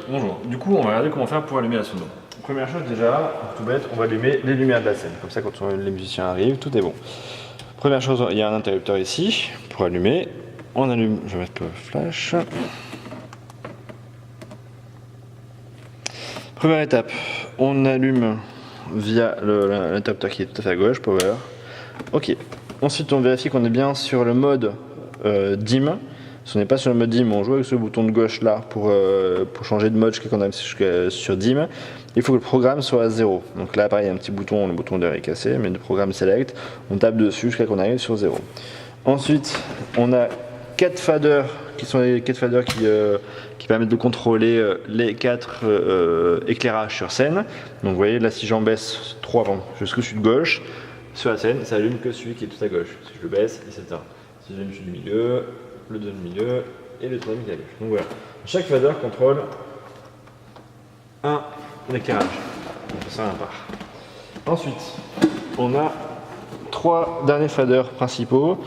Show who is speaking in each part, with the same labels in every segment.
Speaker 1: Bonjour. Du coup, on va regarder comment faire pour allumer la sono. Première chose déjà, tout bête, on va allumer les lumières de la scène. Comme ça, quand les musiciens arrivent, tout est bon. Première chose, il y a un interrupteur ici pour allumer. On allume, je vais mettre le flash. Première étape, on allume via l'interrupteur qui est tout à fait à gauche, power. Ok. Ensuite, on vérifie qu'on est bien sur le mode dim. Si on n'est pas sur le mode dim, on joue avec ce bouton de gauche là pour changer de mode jusqu'à qu'on arrive sur dim. Il faut que le programme soit à 0. Donc là, pareil, il y a un petit bouton, le bouton d'air est cassé, mais le programme select. On tape dessus jusqu'à qu'on arrive sur 0. Ensuite, on a 4 faders qui sont les 4 faders qui permettent de contrôler les 4 éclairages sur scène. Donc vous voyez, là, si j'en baisse 3 jusqu'au sud gauche, sur la scène, ça allume que celui qui est tout à gauche. Si je le baisse, il s'éteint. Si j'allume celui du milieu, le deuxième milieu et le troisième qui est à gauche. Donc voilà. Chaque fader contrôle un éclairage. Donc ça, un part. Ensuite, on a 3 derniers faders principaux.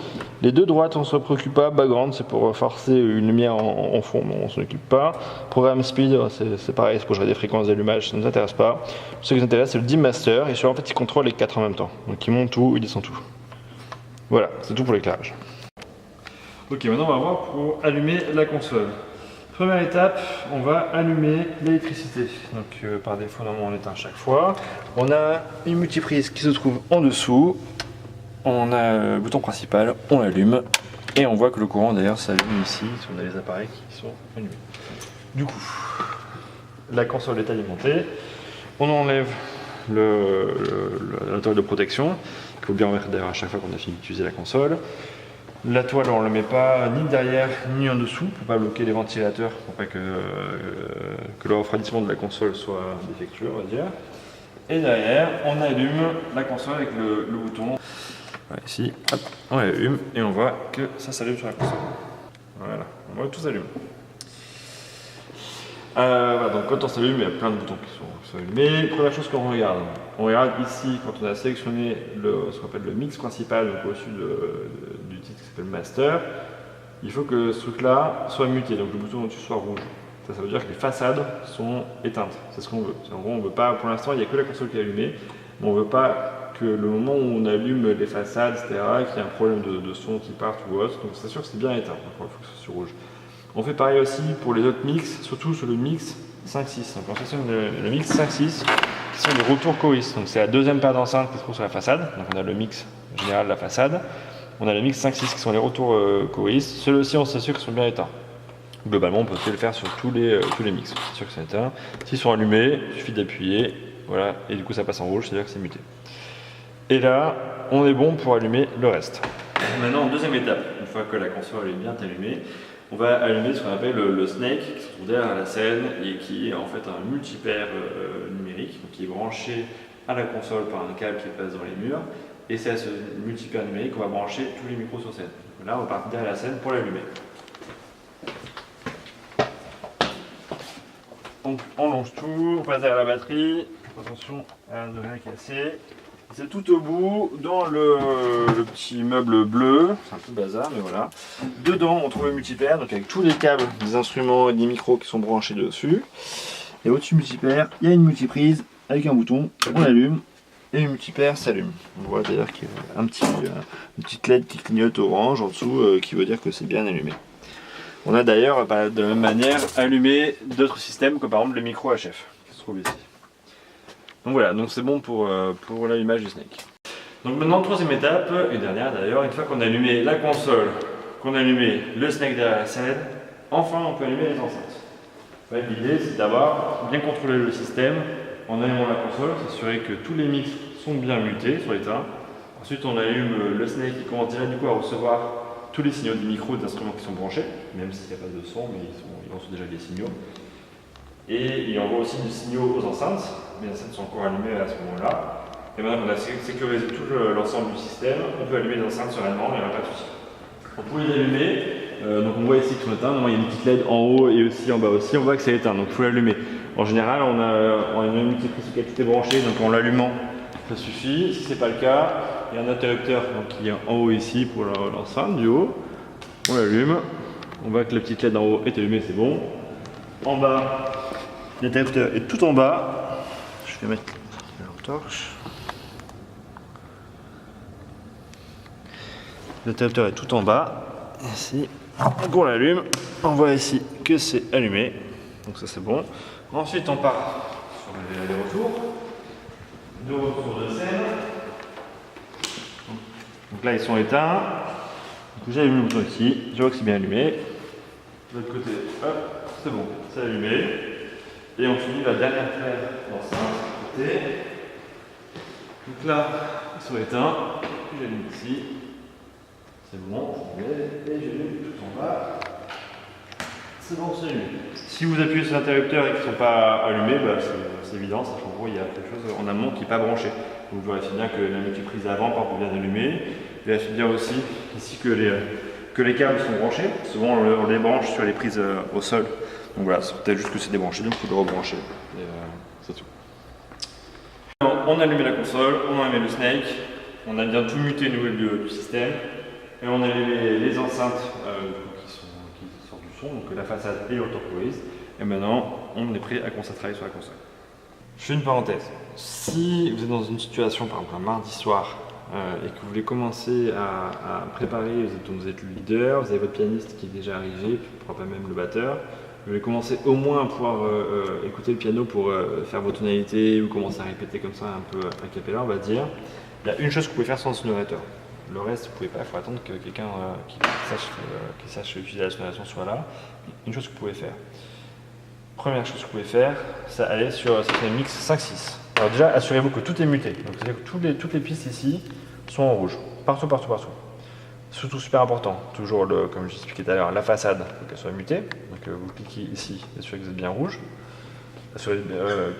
Speaker 1: Les deux droites, on ne se préoccupe pas. Background, c'est pour forcer une lumière en fond, mais on ne s'en occupe pas. Programme speed, c'est pareil, c'est pour gérer des fréquences d'allumage, ça ne nous intéresse pas. Ce qui nous intéresse, c'est le dim master. Et en fait, il contrôle les 4 en même temps. Donc il monte tout, il descend tout. Voilà, c'est tout pour l'éclairage. Ok, maintenant on va voir pour allumer la console. Première étape, on va allumer l'électricité. Donc par défaut, normalement on éteint chaque fois. On a une multiprise qui se trouve en dessous. On a le bouton principal, on l'allume. Et on voit que le courant d'ailleurs s'allume ici, si on a les appareils qui sont allumés. Du coup, la console est alimentée. On enlève la toile de protection. Il faut bien remettre d'ailleurs à chaque fois qu'on a fini d'utiliser la console. La toile, on ne la met pas ni derrière ni en dessous pour ne pas bloquer les ventilateurs, pour pas que le refroidissement de la console soit défectueux, on va dire. Et derrière, on allume la console avec le bouton. Voilà, ici, hop, on l'allume et on voit que ça s'allume sur la console. Voilà, on voit que tout s'allume. Voilà, donc quand on s'allume, il y a plein de boutons qui sont allumés. Première chose qu'on regarde, on regarde ici quand on a sélectionné ce qu'on appelle le mix principal, donc au-dessus du titre qui s'appelle master, il faut que ce truc-là soit muté, donc le bouton au-dessus soit rouge. Ça veut dire que les façades sont éteintes, c'est ce qu'on veut. En gros, on veut pas, pour l'instant, il n'y a que la console qui est allumée, mais on ne veut pas que le moment où on allume les façades, etc., qu'il y ait un problème de son qui parte ou autre, donc c'est sûr que c'est bien éteint, donc il faut que ce soit sur rouge. On fait pareil aussi pour les autres mix, surtout sur le mix 5-6. Donc on sélectionne le mix 5-6 qui sont des retours choristes. Donc c'est la deuxième paire d'enceintes qui se trouve sur la façade. Donc on a le mix général de la façade. On a le mix 5-6 qui sont les retours choristes. Ceux-ci on s'assure qu'ils sont bien éteints. Globalement on peut le faire sur tous les mix. C'est sûr que c'est éteint. S'ils sont allumés, il suffit d'appuyer. Voilà, et du coup ça passe en rouge, c'est-à-dire que c'est muté. Et là, on est bon pour allumer le reste. Maintenant, deuxième étape, une fois que la console est bien allumée, on va allumer ce qu'on appelle le Snake qui se trouve derrière la scène et qui est en fait un multipaire numérique, donc qui est branché à la console par un câble qui passe dans les murs. Et c'est à ce multipaire numérique qu'on va brancher tous les micros sur scène. Donc là, on va partir derrière la scène pour l'allumer. Donc on longe tout, on passe derrière la batterie. Attention à ne rien casser. C'est tout au bout, dans le petit meuble bleu, c'est un peu bazar, mais voilà. Dedans, on trouve le multipaire, donc avec tous les câbles, des instruments et des micros qui sont branchés dessus. Et au-dessus du multipaire, il y a une multiprise avec un bouton, on l'allume et le multipaire s'allume. On voit d'ailleurs qu'il y a une petite LED qui clignote orange en dessous qui veut dire que c'est bien allumé. On a d'ailleurs, de la même manière, allumé d'autres systèmes, comme par exemple le micro HF qui se trouve ici. Donc voilà, donc c'est bon pour l'allumage du Snake. Donc maintenant, troisième étape, et dernière d'ailleurs, une fois qu'on a allumé la console, qu'on a allumé le Snake derrière la scène, enfin on peut allumer les enceintes. L'idée c'est d'avoir bien contrôlé le système en allumant la console, s'assurer que tous les mix sont bien mutés, sont éteints. Ensuite on allume le Snake qui commence déjà du coup à recevoir tous les signaux du micro et des instruments qui sont branchés, même s'il n'y a pas de son, mais ils reçoivent déjà les signaux. Et il envoie aussi des signaux aux enceintes, les enceintes sont encore allumées à ce moment-là. Et maintenant qu'on a sécurisé tout l'ensemble du système, on peut allumer les enceintes sereinement, il n'y aura pas de souci. On peut les allumer, donc on voit ici qu'ils sont éteints, il y a une petite LED en haut et aussi en bas aussi, on voit que c'est éteint, donc il faut l'allumer. En général, on a une multiprise qui est branchée, donc en l'allumant, ça suffit. Si ce n'est pas le cas, il y a un interrupteur qui est en haut ici pour l'enceinte du haut. On l'allume, on voit que la petite LED en haut est allumée, c'est bon. En bas, L'interrupteur est tout en bas. Je vais mettre la torche. L'interrupteur est tout en bas. Ici, on l'allume. On voit ici que c'est allumé. Donc ça c'est bon. Ensuite on part sur les retours. De retour de scène. Donc là ils sont éteints. J'allume le bouton ici. Je vois que c'est bien allumé. De l'autre côté, hop, c'est bon, c'est allumé. Et on finit la dernière paire d'enceintes de côté. Donc là, ils sont éteints. J'allume ici. C'est bon, je mets et j'allume tout en bas. C'est bon, c'est allumé. Si vous appuyez sur l'interrupteur et qu'ils ne sont pas allumés, bah, c'est évident, ça qu'en gros il y a quelque chose en amont qui n'est pas branché. Donc vérifiez bien que la multiprise avant, par exemple, est bien allumée. Vérifiez bien aussi ici que les câbles sont branchés. Souvent on les branche sur les prises au sol. Donc voilà, c'est peut-être juste que c'est débranché, donc il faut le rebrancher. C'est tout. On a allumé la console, on a allumé le Snake, on a bien tout muté au niveau du système. Et on a les enceintes qui sortent du son, donc la façade et l'autocorise. Et maintenant, on est prêt à commencer à travailler sur la console. Je fais une parenthèse. Si vous êtes dans une situation, par exemple un mardi soir, et que vous voulez commencer à préparer, vous êtes le leader, vous avez votre pianiste qui est déjà arrivé, pourquoi pas même le batteur, vous voulez commencer au moins à pouvoir écouter le piano pour faire vos tonalités ou commencer à répéter comme ça un peu a cappella, on va dire. Il y a une chose que vous pouvez faire sans sonorisation. Le reste, vous ne pouvez pas, il faut attendre que quelqu'un qui sache utiliser la sonorisation soit là. Une chose que vous pouvez faire. Première chose que vous pouvez faire, c'est aller sur un mix 5-6. Alors déjà, assurez-vous que tout est muté. Donc c'est-à-dire que toutes les pistes ici sont en rouge. Partout, partout, partout. Surtout super important, toujours comme je expliquais tout à l'heure, la façade, il faut qu'elle soit mutée. Donc vous cliquez ici, assurez que vous êtes bien rouge.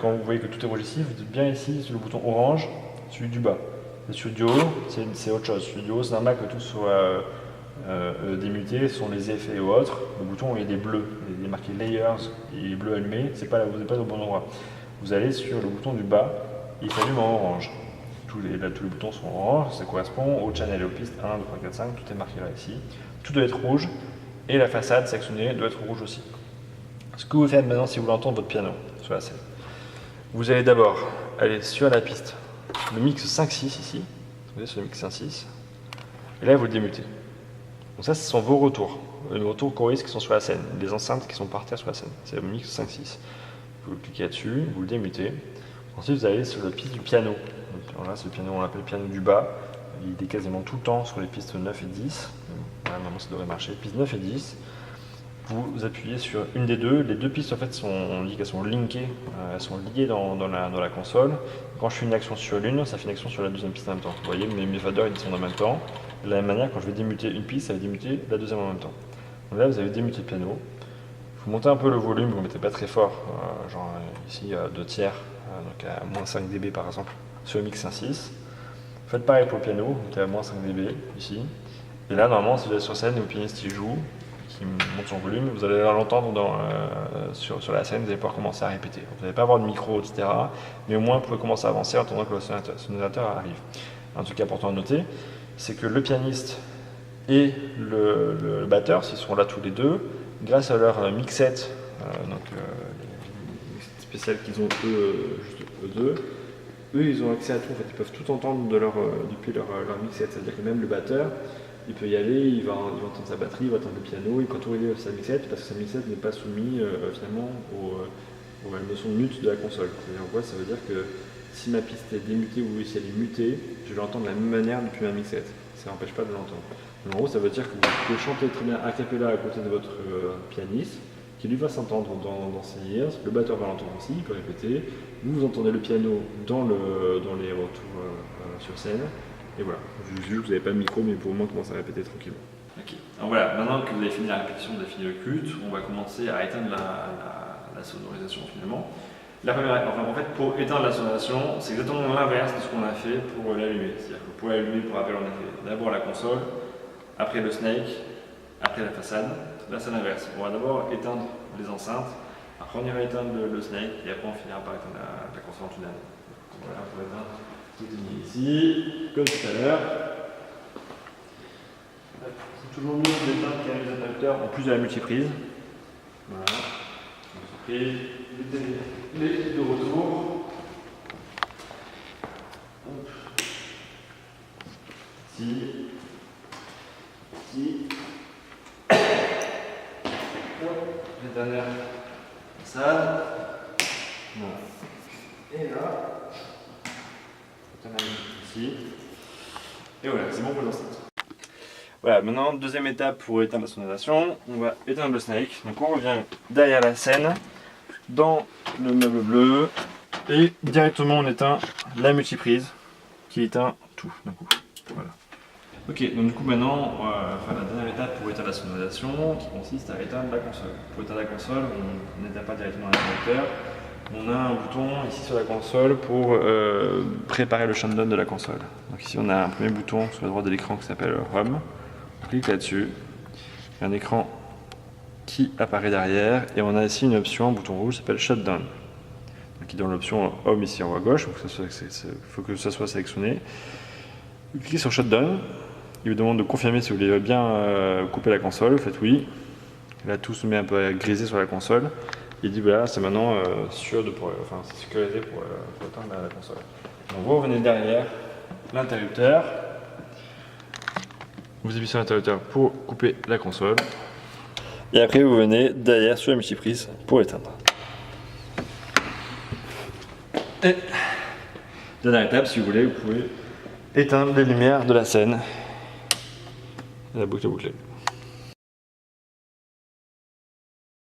Speaker 1: Quand vous voyez que tout est rouge ici, vous êtes bien ici sur le bouton orange, celui du bas. Et celui du haut, c'est autre chose. Celui du haut, c'est normal que tout soit démuté, ce sont les effets ou autres. Le bouton il est bleu, il est marqué Layers, il est bleu allumé, vous n'êtes pas au bon endroit. Vous allez sur le bouton du bas, il s'allume en orange. Tous les boutons sont orange, ça correspond au channel et aux pistes 1, 2, 3, 4, 5, tout est marqué là ici. Tout doit être rouge et la façade sectionnée doit être rouge aussi. Ce que vous faites maintenant si vous voulez entendre votre piano sur la scène, vous allez d'abord aller sur la piste, le mix 5-6 ici, vous voyez sur le mix 5-6, et là vous le démutez. Donc ça, ce sont vos retours, les retours choristes qui sont sur la scène, les enceintes qui sont par terre sur la scène, c'est le mix 5-6. Vous cliquez là-dessus, vous le démutez. Ensuite, vous allez sur la piste du piano. Donc là, c'est le piano, on l'appelle piano du bas. Il est quasiment tout le temps sur les pistes 9 et 10. Voilà, normalement, ça devrait marcher. Piste 9 et 10. Vous appuyez sur une des deux. Les deux pistes, en fait, on dit qu'elles sont linkées. Elles sont liées dans la console. Quand je fais une action sur l'une, ça fait une action sur la deuxième piste en même temps. Vous voyez, mes faders, ils sont en même temps. De la même manière, quand je vais démuter une piste, ça va démuter la deuxième en même temps. Donc là, vous avez démuté le piano. Vous montez un peu le volume, vous ne mettez pas très fort, genre ici 2 tiers, donc à moins 5 dB par exemple, sur le mix 1.6. Faites pareil pour le piano, vous mettez à moins 5 dB ici. Et là, normalement, si vous êtes sur scène et le pianiste il joue, qui monte son volume, vous allez l'entendre sur la scène, vous allez pouvoir commencer à répéter. Vous n'allez pas avoir de micro, etc. Mais au moins, vous pouvez commencer à avancer en attendant que le sonorisateur arrive. Un truc important à noter, c'est que le pianiste et le batteur, s'ils sont là tous les deux, grâce à leur mixette, les spéciales qu'ils ont eux deux, ils ont accès à tout. En fait, ils peuvent tout entendre depuis leur mixette. C'est-à-dire que même le batteur, il peut y aller, il va entendre sa batterie, il va entendre le piano, il peut entourer sa mixette parce que sa mixette n'est pas soumise finalement à la notion de mute de la console. C'est-à-dire en quoi ça veut dire que si ma piste est démutée ou si elle est mutée, je vais l'entendre de la même manière depuis ma mixette. Ça n'empêche pas de l'entendre. En gros, ça veut dire que vous pouvez chanter très bien a cappella à côté de votre pianiste, qui lui va s'entendre dans ses ears, le batteur va l'entendre aussi, il peut répéter, vous entendez le piano dans les retours sur scène, et voilà. Juste que vous n'avez pas de micro, mais pour le moment, commencez à répéter tranquillement. Ok, alors voilà, maintenant que vous avez fini la répétition, vous avez fini le cut, on va commencer à éteindre la sonorisation finalement. En fait, pour éteindre la sonorisation, c'est exactement l'inverse de ce qu'on a fait pour l'allumer. C'est-à-dire que pour l'allumer, pour rappel, on a fait d'abord la console, après le Snake, après la façade. Là, c'est l'inverse. On va d'abord éteindre les enceintes, après on ira éteindre le Snake, et après on finira par éteindre la console en tunnel. Voilà, pour éteindre, tout est mis ici, comme tout à l'heure. C'est toujours mieux d'éteindre quand même les interrupteurs en plus de la multiprise. Voilà. Et les de retour. Hop. Si. Les dernières façades. Voilà. Et là, on a ici. Et voilà, c'est bon pour l'enceinte. Voilà, maintenant, deuxième étape pour éteindre la sonorisation. On va éteindre le snake. Donc on revient derrière la scène, dans le meuble bleu, et directement on éteint la multiprise qui éteint tout d'un coup. Voilà. Ok, donc du coup maintenant on va faire la dernière étape pour éteindre la sonorisation qui consiste à éteindre la console. Pour éteindre la console, on n'éteint pas directement l'interrupteur. On a un bouton ici sur la console pour préparer le shutdown de la console. Donc ici on a un premier bouton sur la droite de l'écran qui s'appelle Home. On clique là-dessus. Il y a un écran qui apparaît derrière et on a ici une option, un bouton rouge qui s'appelle Shutdown. Qui est dans l'option Home ici en haut à gauche, il faut que ça soit sélectionné. Vous cliquez sur Shutdown. Il vous demande de confirmer si vous voulez bien couper la console, vous faites oui. Là tout se met un peu à griser sur la console. Il dit voilà, c'est maintenant sûr de c'est sécurisé pour éteindre la console. Donc vous revenez derrière l'interrupteur. Vous appuyez sur l'interrupteur pour couper la console. Et après vous venez derrière sur la multiprise pour éteindre. Et dernière étape, si vous voulez, vous pouvez éteindre les lumières de la scène. Et la boucle est bouclée.